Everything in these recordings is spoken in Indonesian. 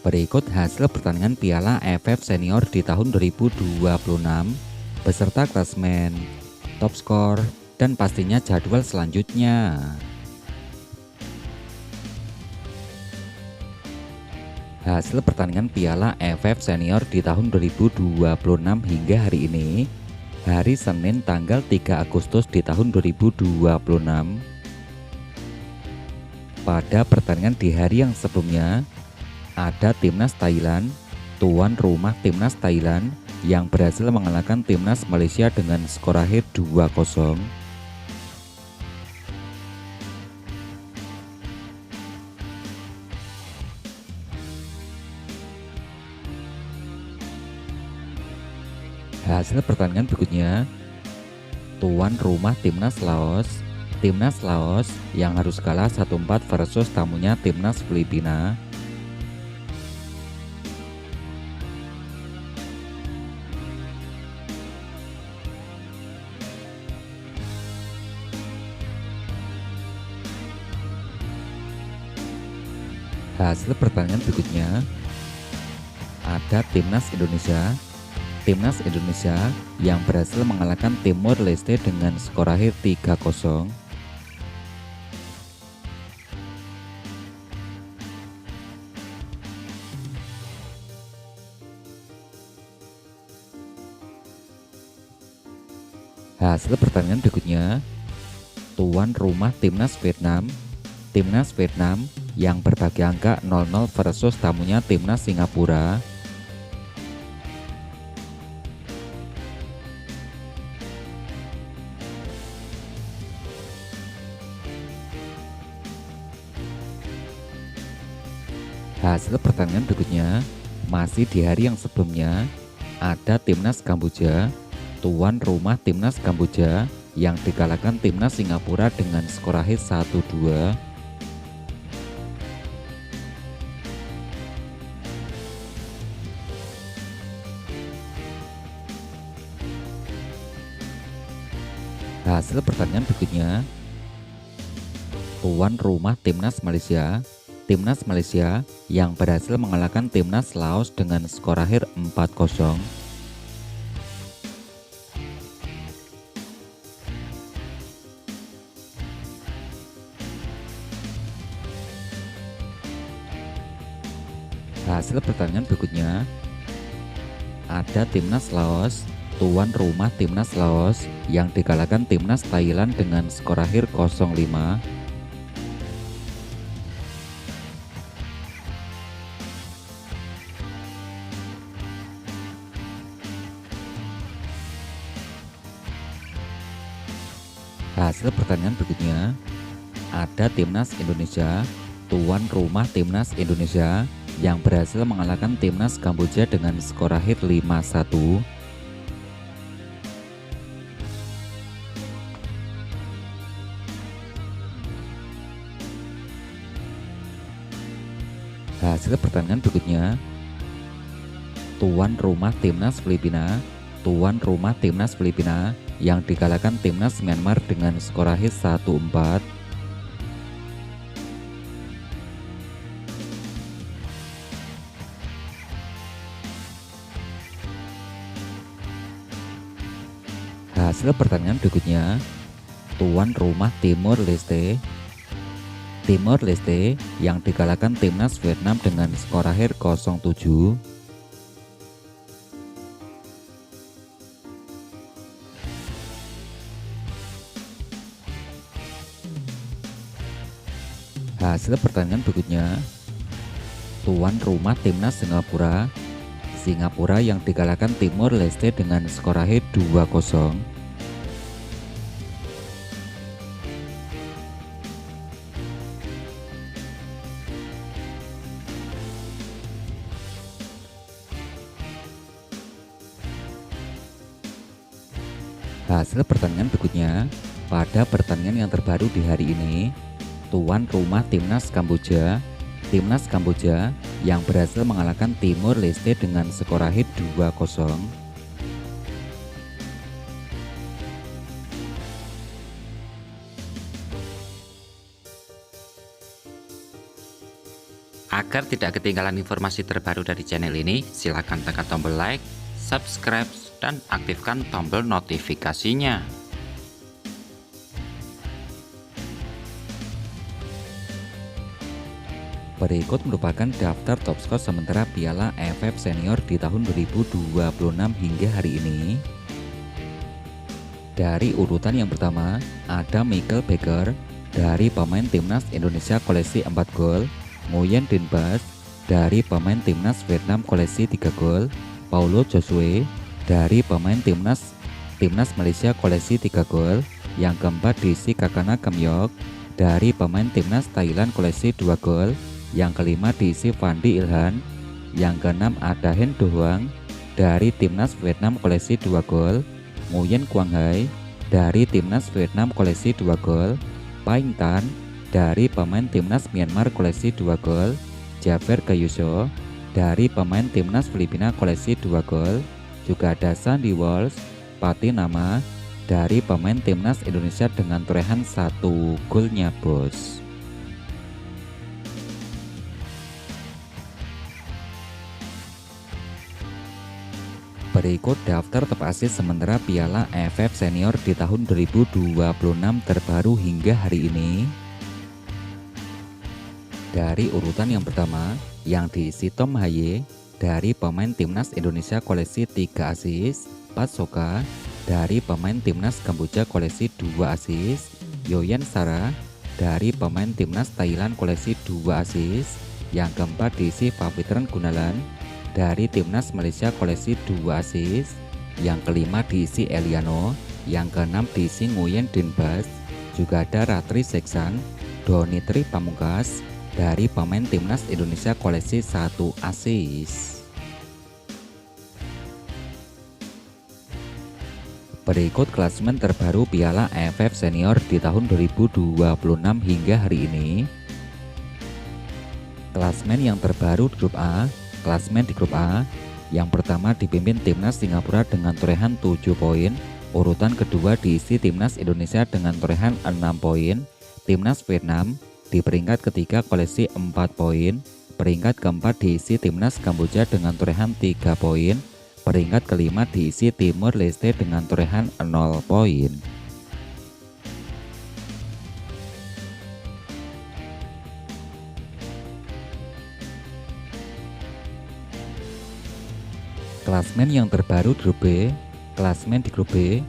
Berikut hasil pertandingan Piala AFF Senior di tahun 2026 beserta klasemen, top skor, dan pastinya jadwal selanjutnya. Hasil pertandingan Piala AFF Senior di tahun 2026 hingga hari ini, hari Senin tanggal 3 Agustus di tahun 2026. Pada pertandingan di hari yang sebelumnya, ada Timnas Thailand, tuan rumah Timnas Thailand yang berhasil mengalahkan Timnas Malaysia dengan skor akhir 2-0. Hasil pertandingan berikutnya, tuan rumah Timnas Laos, Timnas Laos yang harus kalah 1-4 versus tamunya Timnas Filipina. Hasil pertandingan berikutnya, ada Timnas Indonesia. Timnas Indonesia yang berhasil mengalahkan Timor Leste dengan skor akhir 3-0. Hasil pertandingan berikutnya, tuan rumah Timnas Vietnam. Timnas Vietnam yang berbagi angka 0-0 versus tamunya Timnas Singapura. Hasil pertandingan berikutnya, masih di hari yang sebelumnya, ada Timnas Kamboja, tuan rumah Timnas Kamboja yang dikalahkan Timnas Singapura dengan skor akhir 1-2. Hasil pertandingan berikutnya, tuan rumah Timnas Malaysia. Timnas Malaysia yang berhasil mengalahkan Timnas Laos dengan skor akhir 4-0. Hasil pertandingan berikutnya, ada Timnas Laos, tuan rumah Timnas Laos yang dikalahkan Timnas Thailand dengan skor akhir 0-5. Hasil pertandingan berikutnya, ada Timnas Indonesia, tuan rumah Timnas Indonesia yang berhasil mengalahkan Timnas Kamboja dengan skor akhir 5-1. Hasil pertandingan berikutnya, tuan rumah Timnas Filipina, tuan rumah Timnas Filipina yang dikalahkan Timnas Myanmar dengan skor akhir 1-4. Hasil pertandingan berikutnya, tuan rumah Timor Leste, Timor Leste yang dikalahkan Timnas Vietnam dengan skor akhir 0-7. Hasil pertandingan berikutnya, tuan rumah Timnas Singapura, Singapura yang dikalahkan Timor Leste dengan skor akhir 2-0. Hasil pertandingan berikutnya, pada pertandingan yang terbaru di hari ini, tuan rumah Timnas Kamboja, Timnas Kamboja yang berhasil mengalahkan Timor Leste dengan skor akhir 2-0. Agar tidak ketinggalan informasi terbaru dari channel ini, silakan tekan tombol like, subscribe, dan aktifkan tombol notifikasinya. Berikut merupakan daftar top skor sementara Piala AFF Senior di tahun 2026 hingga hari ini. Dari urutan yang pertama, ada Michael Becker dari pemain Timnas Indonesia koleksi 4 gol, Nguyen Dinh Bas dari pemain Timnas Vietnam koleksi 3 gol, Paulo Josue dari pemain Timnas Malaysia koleksi 3 gol, yang keempat diisi Kakana Kamyok dari pemain Timnas Thailand koleksi 2 gol, yang kelima diisi Fandi Ilhan, yang keenam ada Hen Do Hoang dari Timnas Vietnam koleksi 2 gol, Nguyen Quang Hai dari Timnas Vietnam koleksi 2 gol, Paing Tan dari pemain Timnas Myanmar koleksi 2 gol, Jafer Gayuso dari pemain Timnas Filipina koleksi 2 gol, juga ada Sandy Walsh Patinama dari pemain Timnas Indonesia dengan torehan 1 golnya bos. Berikut daftar top assist sementara Piala AFF Senior di tahun 2026 terbaru hingga hari ini. Dari urutan yang pertama, yang diisi Tom Haye dari pemain Timnas Indonesia koleksi 3 assist, Pat Soka dari pemain Timnas Kamboja koleksi 2 assist, Yoyan Sara dari pemain Timnas Thailand koleksi 2 assist, yang keempat diisi Fafitran Gunalan dari Timnas Malaysia koleksi 2 assist, yang kelima diisi Eliano, yang keenam diisi Nguyen Dinh Bas, juga ada Ratri Seksan, Donitri Pamungkas dari pemain Timnas Indonesia koleksi 1 assist. Berikut klasemen terbaru Piala AFF Senior di tahun 2026 hingga hari ini. Klasemen yang terbaru di grup A. Klasemen di grup A, yang pertama dipimpin Timnas Singapura dengan torehan 7 poin, urutan kedua diisi Timnas Indonesia dengan torehan 6 poin, Timnas Vietnam di peringkat ketiga koleksi 4 poin, peringkat keempat diisi Timnas Kamboja dengan torehan 3 poin, peringkat kelima diisi Timor Leste dengan torehan 0 poin. Klasemen yang terbaru grup B. Klasemen di grup B,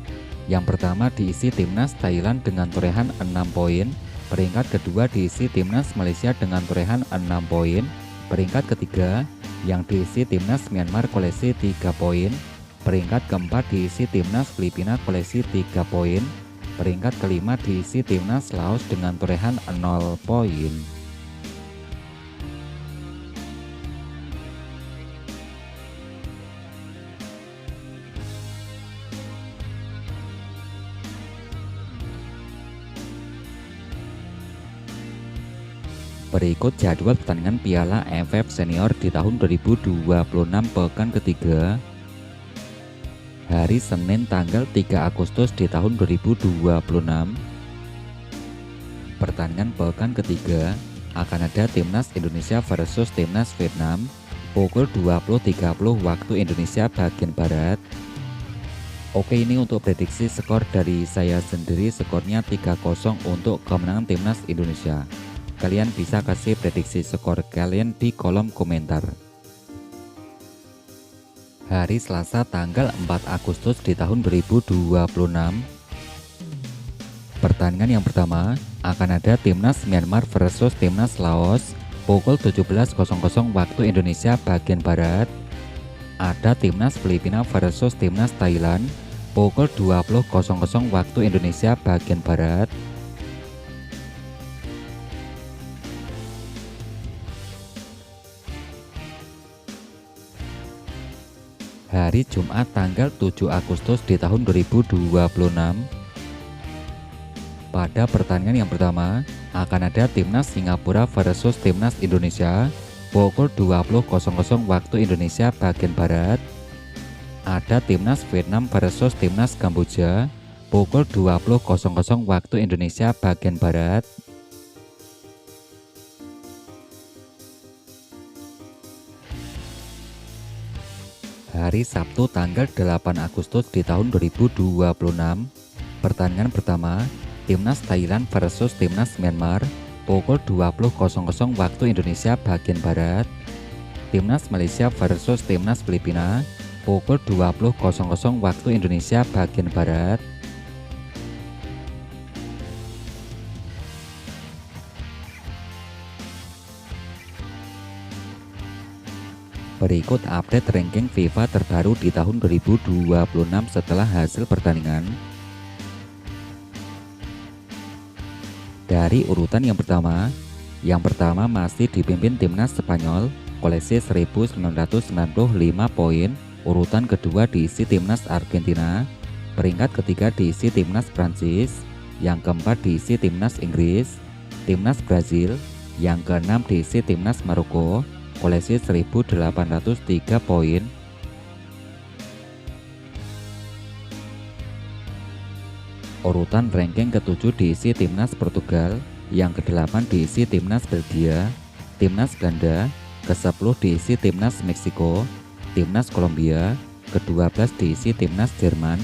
yang pertama diisi Timnas Thailand dengan torehan 6 poin, peringkat kedua diisi Timnas Malaysia dengan torehan 6 poin, peringkat ketiga yang diisi Timnas Myanmar koleksi 3 poin, peringkat keempat diisi Timnas Filipina koleksi 3 poin, peringkat kelima diisi Timnas Laos dengan torehan 0 poin. Berikut jadwal pertandingan Piala AFF Senior di tahun 2026 pekan ketiga. Hari Senin tanggal 3 Agustus di tahun 2026. Pertandingan pekan ketiga akan ada Timnas Indonesia versus Timnas Vietnam pukul 20.30 waktu Indonesia bagian Barat. Oke, ini untuk prediksi skor dari saya sendiri, skornya 3-0 untuk kemenangan Timnas Indonesia. Kalian bisa kasih prediksi skor kalian di kolom komentar. Hari Selasa tanggal 4 Agustus di tahun 2026. Pertandingan yang pertama akan ada Timnas Myanmar versus Timnas Laos pukul 17.00 waktu Indonesia bagian Barat. Ada Timnas Filipina versus Timnas Thailand pukul 20.00 waktu Indonesia bagian Barat. Hari Jumat tanggal 7 Agustus di tahun 2026. Pada pertandingan yang pertama akan ada Timnas Singapura versus Timnas Indonesia pukul 20.00 waktu Indonesia bagian Barat. Ada Timnas Vietnam versus Timnas Kamboja pukul 20.00 waktu Indonesia bagian Barat. Hari Sabtu tanggal 8 Agustus di tahun 2026. Pertandingan pertama, Timnas Thailand versus Timnas Myanmar pukul 20.00 waktu Indonesia bagian Barat. Timnas Malaysia versus Timnas Filipina pukul 20.00 waktu Indonesia bagian Barat. Berikut update ranking FIFA terbaru di tahun 2026 setelah hasil pertandingan. Dari urutan yang pertama masih dipimpin Timnas Spanyol, koleksi 1995 poin. Urutan kedua diisi Timnas Argentina, peringkat ketiga diisi Timnas Prancis, yang keempat diisi Timnas Inggris, Timnas Brazil, yang keenam diisi Timnas Maroko, koleksi 1803 poin. Urutan ranking ketujuh diisi Timnas Portugal, yang ke-8 diisi Timnas Belgia, Timnas Belanda, ke-10 diisi Timnas Meksiko, Timnas Kolombia, ke-12 diisi Timnas Jerman,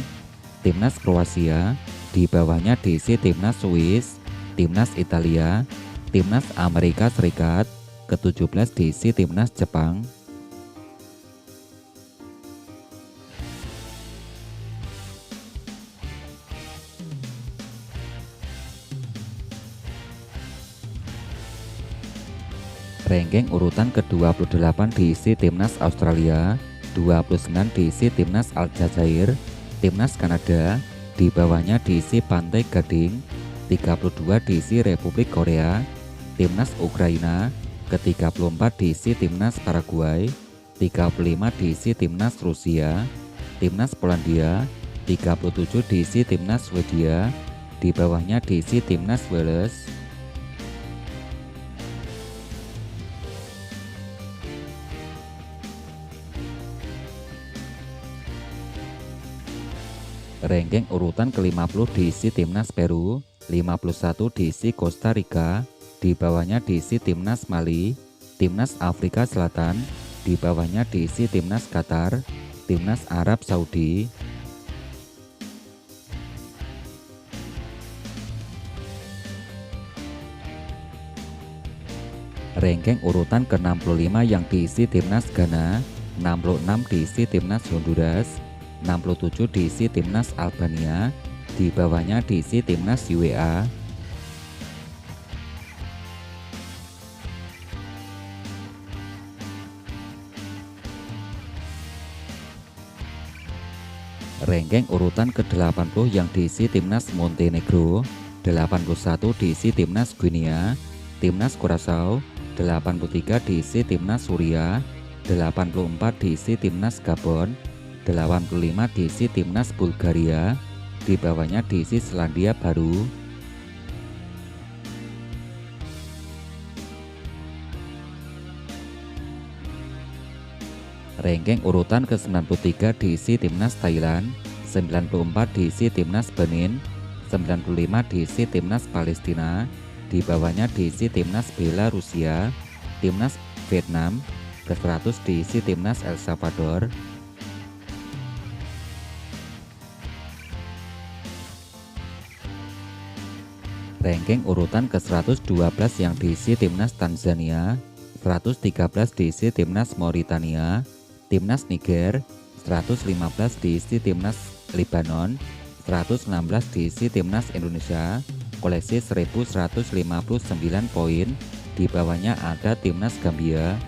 Timnas Kroasia, di bawahnya diisi Timnas Swiss, Timnas Italia, Timnas Amerika Serikat, ke-17 diisi Timnas Jepang. Ranking urutan ke-28 diisi Timnas Australia, 29 diisi Timnas Aljazair, Timnas Kanada, di bawahnya diisi Pantai Gading, 32 diisi Republik Korea, Timnas Ukraina, ke-34 diisi Timnas Paraguay, 35 diisi Timnas Rusia, Timnas Polandia, 37 diisi Timnas Swedia, di bawahnya diisi Timnas Wales. Ranking urutan ke-50 diisi Timnas Peru, 51 diisi Costa Rica, di bawahnya diisi Timnas Mali, Timnas Afrika Selatan, di bawahnya diisi Timnas Qatar, Timnas Arab Saudi. Ranking urutan ke-65 yang diisi Timnas Ghana, 66 diisi Timnas Honduras, 67 diisi Timnas Albania, di bawahnya diisi Timnas UEA. Ranking urutan ke-80 yang diisi Timnas Montenegro, 81 diisi Timnas Guinea, Timnas Curaçao, 83 diisi Timnas Suriah, 84 diisi Timnas Gabon, 85 diisi Timnas Bulgaria, di bawahnya diisi Selandia Baru. Ranking urutan ke-93 diisi Timnas Thailand, 94 diisi Timnas Benin, 95 diisi Timnas Palestina, di bawahnya diisi Timnas Belarusia, Timnas Vietnam, ke-100 diisi Timnas El Salvador. Ranking urutan ke-112 yang diisi Timnas Tanzania, 113 diisi Timnas Mauritania, Timnas Niger, 115 diisi Timnas Lebanon, 116 diisi Timnas Indonesia, koleksi 1159 poin, di bawahnya ada Timnas Gambia.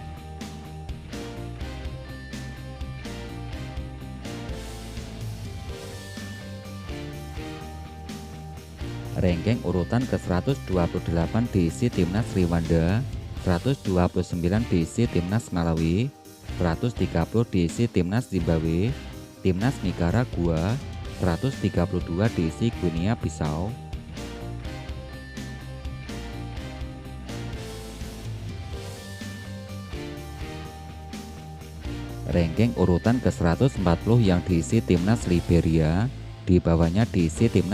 Ranking urutan ke-128 diisi Timnas Rwanda, 129 diisi Timnas Malawi, 130 diisi Timnas Zimbabwe, Timnas Nicaragua, 132 diisi Guinea Bissau. Ranking urutan ke-140 yang diisi Timnas Liberia, di bawahnya diisi Timnas